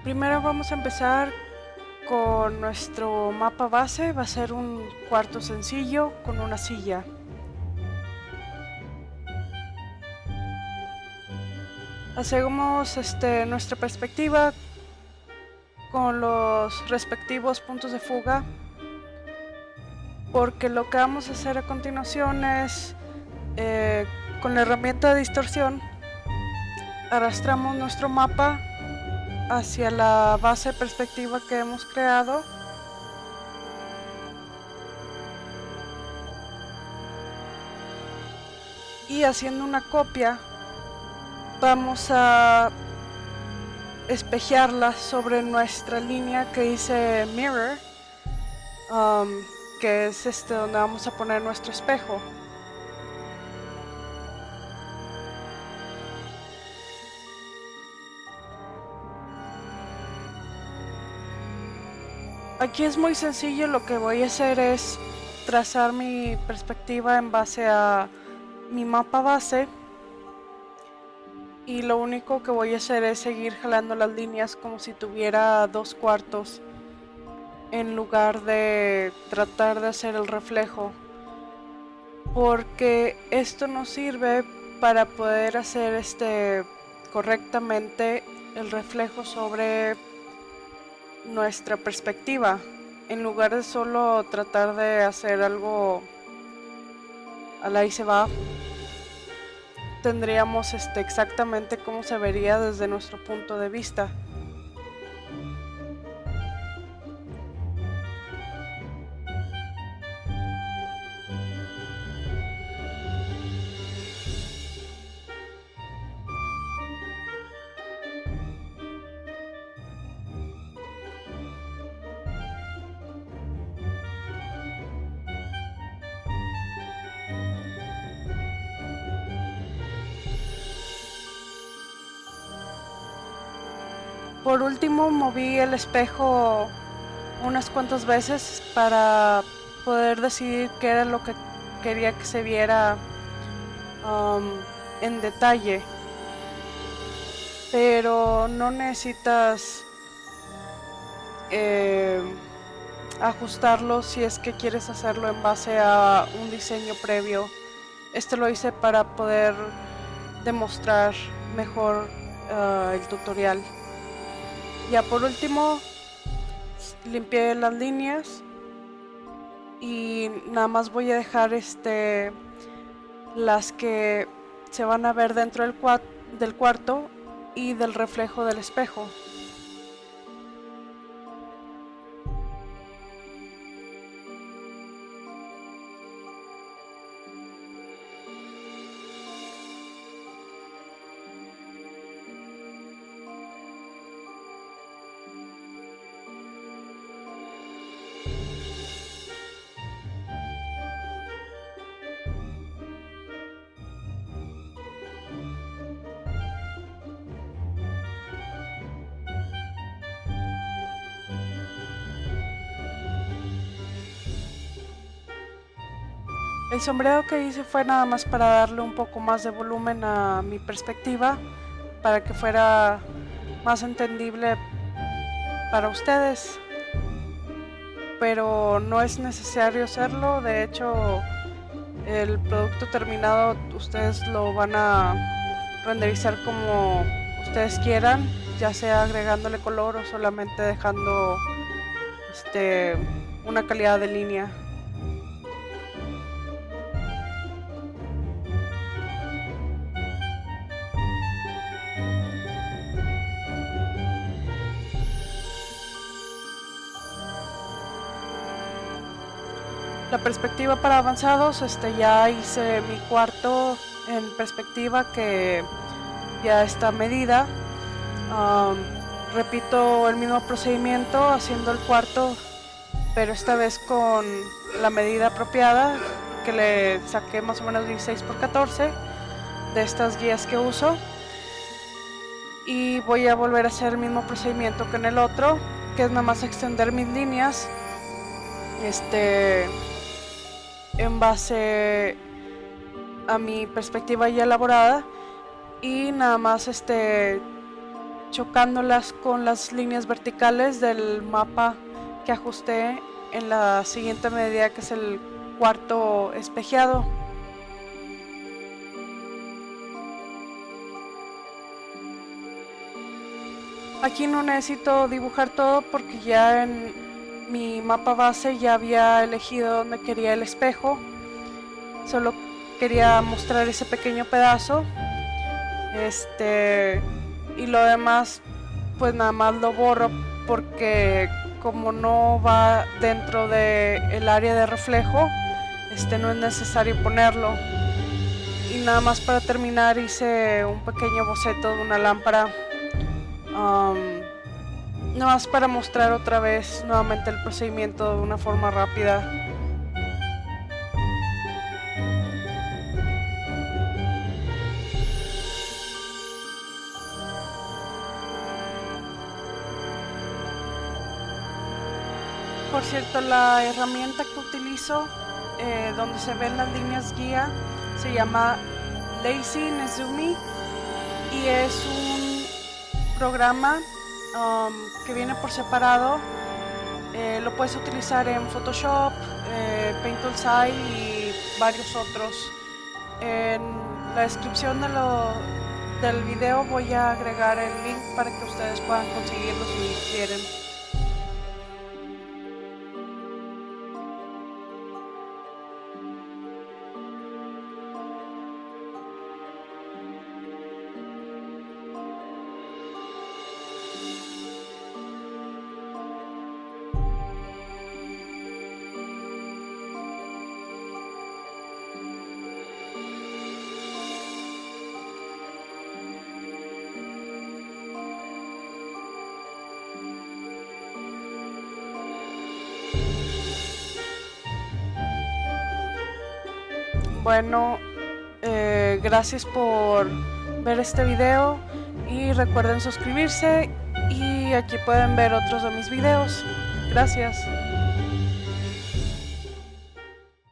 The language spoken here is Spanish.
Primero vamos a empezar con nuestro mapa base. Va a ser un cuarto sencillo con una silla. Hacemos nuestra perspectiva con los respectivos puntos de fuga, porque lo que vamos a hacer a continuación es con la herramienta de distorsión arrastramos nuestro mapa hacia la base perspectiva que hemos creado. Y haciendo una copia vamos a espejearla sobre nuestra línea que dice mirror, que es donde vamos a poner nuestro espejo. Aquí es muy sencillo. Lo que voy a hacer es trazar mi perspectiva en base a mi mapa base, y lo único que voy a hacer es seguir jalando las líneas como si tuviera 2/4, en lugar de tratar de hacer el reflejo, porque esto nos sirve para poder hacer correctamente el reflejo sobre nuestra perspectiva, en lugar de solo tratar de hacer algo al ahí se va. Tendríamos exactamente cómo se vería desde nuestro punto de vista. Por último, moví el espejo unas cuantas veces para poder decidir qué era lo que quería que se viera en detalle, pero no necesitas ajustarlo si es que quieres hacerlo en base a un diseño previo. Esto lo hice para poder demostrar mejor el tutorial. Ya por último, limpié las líneas y nada más voy a dejar las que se van a ver dentro del cuarto y del reflejo del espejo. El sombreado que hice fue nada más para darle un poco más de volumen a mi perspectiva, para que fuera más entendible para ustedes, pero no es necesario hacerlo. De hecho, el producto terminado ustedes lo van a renderizar como ustedes quieran, ya sea agregándole color o solamente dejando una calidad de línea. La perspectiva para avanzados, ya hice mi cuarto en perspectiva que ya está medida. Repito el mismo procedimiento haciendo el cuarto, pero esta vez con la medida apropiada, que le saqué más o menos 16x14 de estas guías que uso. Y voy a volver a hacer el mismo procedimiento que en el otro, que es nada más extender mis líneas en base a mi perspectiva ya elaborada, y nada más chocándolas con las líneas verticales del mapa que ajusté en la siguiente medida, que es el cuarto espejeado. Aquí no necesito dibujar todo porque ya en mi mapa base ya había elegido dónde quería el espejo. Solo quería mostrar ese pequeño pedazo. Y lo demás pues nada más lo borro porque como no va dentro del área de reflejo, no es necesario ponerlo. Y nada más para terminar hice un pequeño boceto de una lámpara, nada más para mostrar otra vez nuevamente el procedimiento de una forma rápida. Por cierto, la herramienta que utilizo, donde se ven las líneas guía, se llama Lazy Nezumi y es un programa que viene por separado. Lo puedes utilizar en Photoshop, Paint Toolside y varios otros. En la descripción del video voy a agregar el link para que ustedes puedan conseguirlo si quieren. Bueno, gracias por ver este video y recuerden suscribirse, y aquí pueden ver otros de mis videos. Gracias.